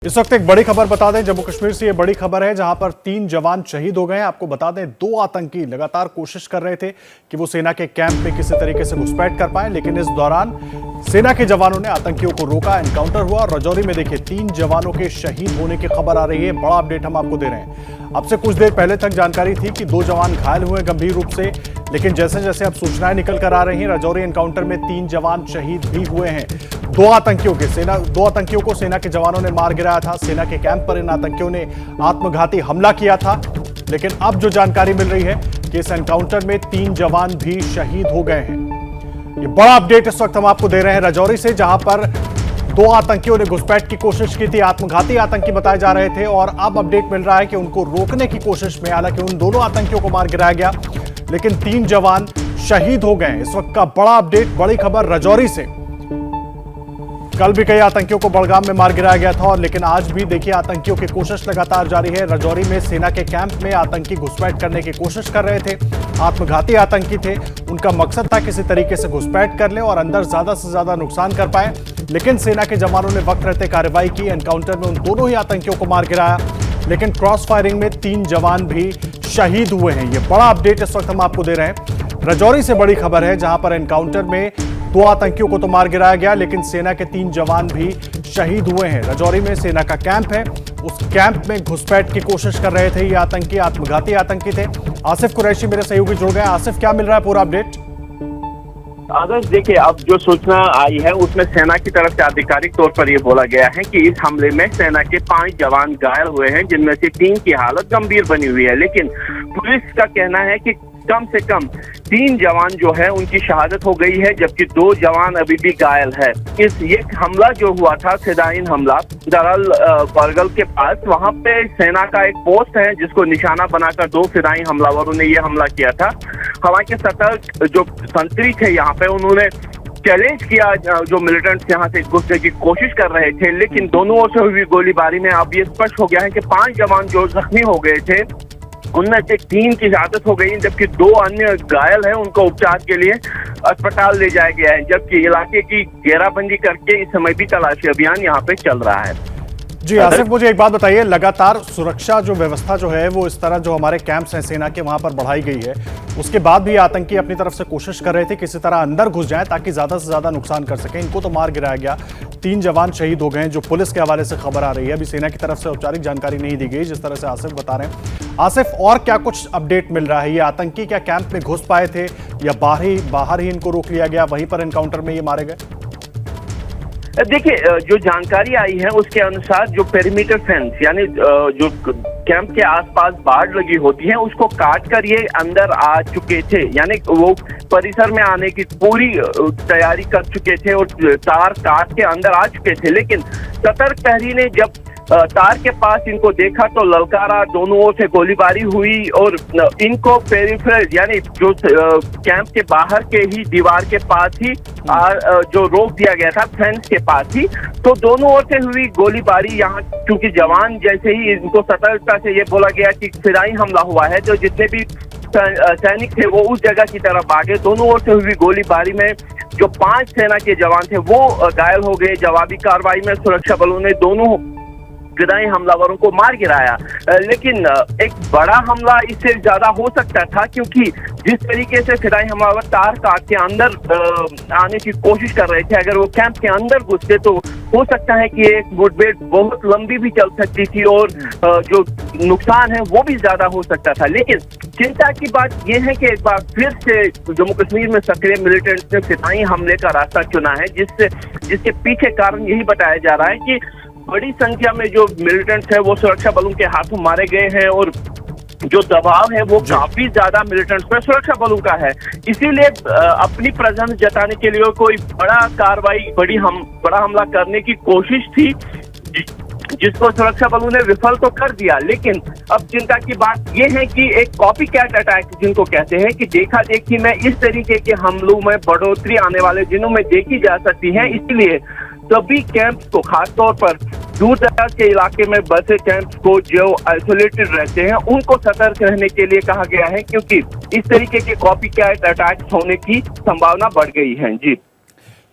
इस वक्त एक बड़ी खबर बता दें, जम्मू कश्मीर से ये बड़ी खबर है जहां पर 3 जवान शहीद हो गए हैं। आपको बता दें 2 आतंकी लगातार कोशिश कर रहे थे कि वो सेना के कैंप में किसी तरीके से घुसपैठ कर पाए, लेकिन इस दौरान सेना के जवानों ने आतंकियों को रोका, एनकाउंटर हुआ और राजौरी में देखिए 3 जवानों के शहीद होने की खबर आ रही है। बड़ा अपडेट हम आपको दे रहे हैं। अब से कुछ देर पहले तक जानकारी थी कि 2 जवान घायल हुए गंभीर रूप से, लेकिन जैसे जैसे अब सूचनाएं निकल कर आ रही हैं, राजौरी एनकाउंटर में 3 जवान शहीद भी हुए हैं। 2 आतंकियों को सेना के जवानों ने मार गिराया था। सेना के कैंप पर इन आतंकियों ने आत्मघाती हमला किया था, लेकिन अब जो जानकारी मिल रही है कि इस एनकाउंटर में 3 जवान भी शहीद हो गए हैं। ये बड़ा अपडेट इस वक्त हम आपको दे रहे हैं राजौरी से, जहां पर 2 आतंकियों ने घुसपैठ की कोशिश की थी। आत्मघाती आतंकी बताए जा रहे थे और अब अपडेट मिल रहा है कि उनको रोकने की कोशिश में, हालांकि उन दोनों आतंकियों को मार गिराया गया, लेकिन 3 जवान शहीद हो गए। इस वक्त का बड़ा अपडेट, बड़ी खबर राजौरी से। कल भी कई आतंकियों को बड़गाम में मार गिराया गया था, और लेकिन आज भी देखिए आतंकियों की कोशिश लगातार जारी है। राजौरी में सेना के कैंप में आतंकी घुसपैठ करने की कोशिश कर रहे थे। आत्मघाती आतंकी थे, उनका मकसद था किसी तरीके से घुसपैठ कर ले और अंदर ज्यादा से ज्यादा नुकसान कर पाए, लेकिन सेना के जवानों ने वक्त रहते कार्रवाई की। एनकाउंटर में उन दोनों ही आतंकियों को मार गिराया, लेकिन क्रॉस फायरिंग में 3 जवान भी शहीद हुए हैं। ये बड़ा अपडेट इस वक्त हम आपको दे रहे हैं। राजौरी से बड़ी खबर है, जहां पर एनकाउंटर में 2 आतंकियों को तो मार गिराया गया, लेकिन सेना के 3 जवान भी शहीद हुए हैं। राजौरी में सेना का कैंप है, उस कैंप में घुसपैठ की कोशिश कर रहे थे ये आतंकी, आत्मघाती आतंकी थे। आसिफ कुरैशी मेरे सहयोगी जुड़ गए। आसिफ, क्या मिल रहा है पूरा अपडेट? आदर्श, देखिए अब जो सूचना आई है उसमें सेना की तरफ से आधिकारिक तौर पर यह बोला गया है कि इस हमले में सेना के 5 जवान घायल हुए हैं, जिनमें से 3 की हालत गंभीर बनी हुई है, लेकिन पुलिस का कहना है कि कम से कम 3 जवान जो है उनकी शहादत हो गई है, जबकि 2 जवान अभी भी घायल है। ये हमला जो हुआ था, फिदायीन हमला दरअल बरगल के पास, वहां पे सेना का एक पोस्ट है जिसको निशाना बनाकर 2 फिदायीन हमलावरों ने यह हमला किया था। हालांकि सतर्क जो संतरी थे यहाँ पे, उन्होंने चैलेंज किया जो मिलिटेंट्स यहाँ से घुसने की कोशिश कर रहे थे, लेकिन दोनों ओर से हुई गोलीबारी में अब ये स्पष्ट हो गया है कि 5 जवान जो जख्मी हो गए थे उनमें से 3 की शहादत हो गई, जबकि 2 अन्य घायल हैं, उनको उपचार के लिए अस्पताल ले जाया गया है। जबकि इलाके की घेराबंदी करके इस समय भी तलाशी अभियान यहाँ पे चल रहा है। जी आसिफ, मुझे एक बात बताइए, लगातार सुरक्षा जो व्यवस्था जो है वो इस तरह जो हमारे कैंप्स हैं सेना के वहां पर बढ़ाई गई है, उसके बाद भी आतंकी अपनी तरफ से कोशिश कर रहे थे किसी तरह अंदर घुस जाएं ताकि ज्यादा से ज्यादा नुकसान कर सकें। इनको तो मार गिराया गया, 3 जवान शहीद हो गए, जो पुलिस के हवाले से खबर आ रही है। अभी सेना की तरफ से औपचारिक जानकारी नहीं दी गई, जिस तरह से आसिफ बता रहे हैं। आसिफ, और क्या कुछ अपडेट मिल रहा है? ये आतंकी क्या कैंप में घुस पाए थे या बाहर ही इनको रोक लिया गया, वहीं पर एनकाउंटर में ये मारे गए? देखिए, जो जानकारी आई है उसके अनुसार जो पेरीमीटर फेंस यानी जो कैंप के आसपास बाड़ लगी होती है उसको काट कर ये अंदर आ चुके थे, यानी वो परिसर में आने की पूरी तैयारी कर चुके थे और तार काट के अंदर आ चुके थे। लेकिन सतर्क प्रहरी ने जब तार के पास इनको देखा तो ललकारा, दोनों ओर से गोलीबारी हुई और इनको पेरिफेरल यानी जो कैंप के बाहर के ही दीवार के पास ही जो रोक दिया गया था, फेंस के पास ही, तो दोनों ओर से हुई गोलीबारी। यहाँ क्योंकि जवान जैसे ही इनको सतर्कता से ये बोला गया कि फिदायीन हमला हुआ है, तो जितने भी सैनिक थे वो उस जगह की तरफ भागे। दोनों ओर से हुई गोलीबारी में जो 5 सेना के जवान थे वो घायल हो गए। जवाबी कार्रवाई में सुरक्षा बलों ने दोनों फिदायीन हमलावरों को मार गिराया, लेकिन एक बड़ा हमला इससे ज्यादा हो सकता था, क्योंकि जिस तरीके से फिदायीन हमलावर तार काट के अंदर आने की कोशिश कर रहे थे, अगर वो कैंप के अंदर घुसते तो हो सकता है कि एक मुठभेड़ बहुत लंबी भी चल सकती थी और जो नुकसान है वो भी ज्यादा हो सकता था। लेकिन चिंता की बात यह है कि एक बार फिर से जम्मू कश्मीर में सक्रिय मिलिटेंट्स ने फिदायीन हमले का रास्ता चुना है, जिसके पीछे कारण यही बताया जा रहा है कि बड़ी संख्या में जो मिलिटेंट्स है वो सुरक्षा बलों के हाथों मारे गए हैं और जो दबाव है वो काफी ज्यादा मिलिटेंट्स पर सुरक्षा बलों का है। इसीलिए अपनी प्रेजेंस जताने के लिए कोई बड़ा कार्रवाई, बड़ा हमला करने की कोशिश थी, जिसको सुरक्षा बलों ने विफल तो कर दिया। लेकिन अब चिंता की बात यह है कि एक कॉपी कैट अटैक जिनको कहते हैं, कि देखा देखी में इस तरीके के हमलों में बढ़ोतरी आने वाले दिनों में देखी जा सकती है। इसलिए सभी कैंप्स को, खासतौर पर दूर दराज के इलाके में बसे कैंप्स को जो आइसोलेटेड रहते हैं उनको सतर्क रहने के लिए कहा गया है, क्योंकि इस तरीके के कॉपी कैट अटैक्स होने की संभावना बढ़ गई है। जी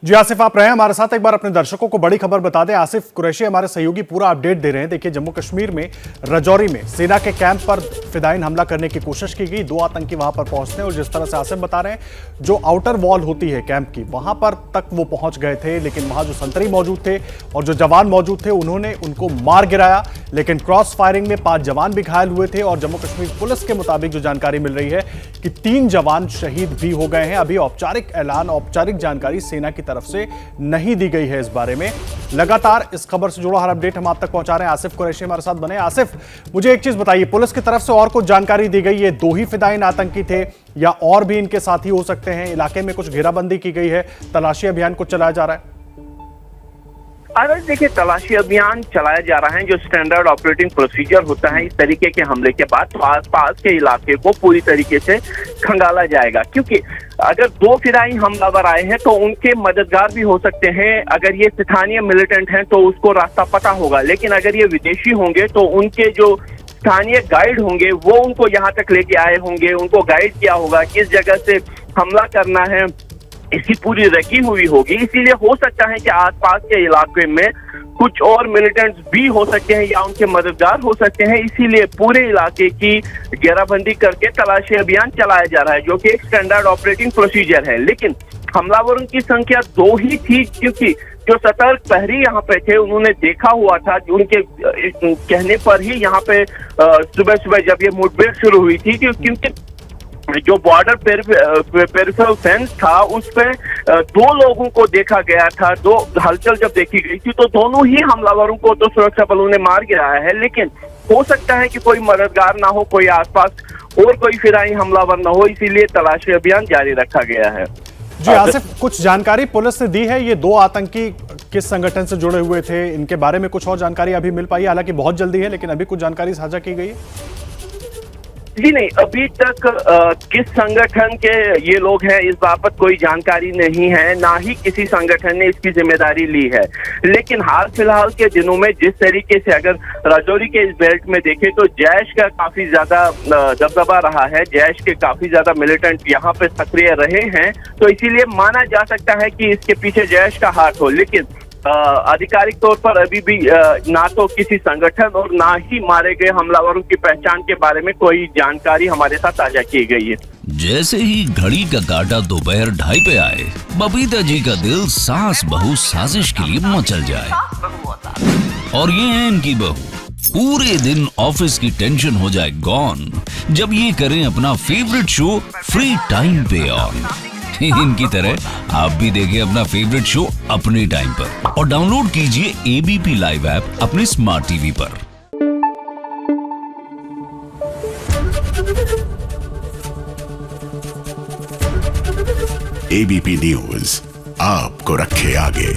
जी आसिफ, आप रहे हमारे साथ। एक बार अपने दर्शकों को बड़ी खबर बता दें। आसिफ कुरैशी हमारे सहयोगी पूरा अपडेट दे रहे हैं। देखिए, जम्मू कश्मीर में राजौरी में सेना के कैंप पर फिदायीन हमला करने की कोशिश की गई। 2 आतंकी वहां पर पहुंचने, और जिस तरह से आसिफ बता रहे हैं, जो आउटर वॉल होती है कैंप की, वहां पर तक वो पहुंच गए थे, लेकिन वहां जो संतरी मौजूद थे और जो जवान मौजूद थे, उन्होंने उनको मार गिराया। लेकिन क्रॉस फायरिंग में 5 जवान भी घायल हुए थे, और जम्मू कश्मीर पुलिस के मुताबिक जो जानकारी मिल रही है कि 3 जवान शहीद भी हो गए हैं। अभी औपचारिक ऐलान, औपचारिक जानकारी सेना की तरफ से नहीं दी गई है इस बारे में। लगातार इस खबर से जुड़ा हर अपडेट हम आप तक पहुंचा रहे हैं। आसिफ कुरैशी हमारे साथ बने। आसिफ, मुझे एक चीज बताइए, पुलिस की तरफ से और कुछ जानकारी दी गई? ये 2 ही फिदायीन आतंकी थे या और भी इनके साथी हो सकते हैं? इलाके में कुछ घेराबंदी की गई है, तलाशी अभियान कुछ चलाया जा रहा है? अगर देखिए, तलाशी अभियान चलाया जा रहा है, जो स्टैंडर्ड ऑपरेटिंग प्रोसीजर होता है इस तरीके के हमले के बाद, तो आसपास के इलाके को पूरी तरीके से खंगाला जाएगा। क्योंकि अगर 2 फिदायीन हमलावर आए हैं तो उनके मददगार भी हो सकते हैं। अगर ये स्थानीय मिलिटेंट हैं तो उसको रास्ता पता होगा, लेकिन अगर ये विदेशी होंगे तो उनके जो स्थानीय गाइड होंगे वो उनको यहाँ तक लेके आए होंगे, उनको गाइड किया होगा किस जगह से हमला करना है, इसकी पूरी रखी हुई होगी। इसीलिए हो सकता है कि आसपास के इलाके में कुछ और मिलिटेंट्स भी हो सकते हैं या उनके मददगार हो सकते हैं। इसीलिए पूरे इलाके की घेराबंदी करके तलाशी अभियान चलाया जा रहा है, जो कि एक स्टैंडर्ड ऑपरेटिंग प्रोसीजर है। लेकिन हमलावरों की संख्या 2 ही थी, क्योंकि जो सतर्क प्रहरी यहाँ पे थे उन्होंने देखा हुआ था, उनके कहने पर ही यहाँ पे सुबह सुबह जब ये मुठभेड़ शुरू हुई थी, क्योंकि जो बॉर्डर पेरिफेरल फेंस था उस पे 2 लोगों को देखा गया था। 2 हलचल जब देखी गई थी तो दोनों ही हमलावरों को तो सुरक्षा बलों ने मार गिराया है। लेकिन हो सकता है कि कोई मददगार ना हो, कोई आसपास और कोई फिदायीन हमलावर ना हो, इसीलिए तलाशी अभियान जारी रखा गया है। जी आसिफ, कुछ जानकारी पुलिस ने दी है? ये 2 आतंकी किस संगठन से जुड़े हुए थे, इनके बारे में कुछ और जानकारी अभी मिल पाई है? हालांकि बहुत जल्दी है, लेकिन अभी कुछ जानकारी साझा की गई है? जी नहीं, अभी तक किस संगठन के ये लोग हैं इस बाबत कोई जानकारी नहीं है, ना ही किसी संगठन ने इसकी जिम्मेदारी ली है। लेकिन हाल फिलहाल के दिनों में जिस तरीके से अगर राजौरी के इस बेल्ट में देखें तो जैश का काफी ज्यादा दबदबा रहा है, जैश के काफी ज्यादा मिलिटेंट यहाँ पे सक्रिय रहे हैं, तो इसीलिए माना जा सकता है कि इसके पीछे जैश का हाथ हो। लेकिन आधिकारिक तौर पर अभी भी ना तो किसी संगठन और ना ही मारे गए हमलावरों की पहचान के बारे में कोई जानकारी हमारे साथ साझा की गई है। जैसे ही घड़ी का काटा दोपहर 2:30 पे आए, बबीता जी का दिल सास बहू साजिश के लिए मचल जाए। और ये है इनकी बहू, पूरे दिन ऑफिस की टेंशन हो जाए गॉन जब ये करें अपना फेवरेट शो फ्री टाइम पे ऑन। इनकी तरह आप भी देखिए अपना फेवरेट शो अपने टाइम पर, और डाउनलोड कीजिए एबीपी लाइव ऐप अपने स्मार्ट टीवी पर। एबीपी न्यूज आपको रखे आगे।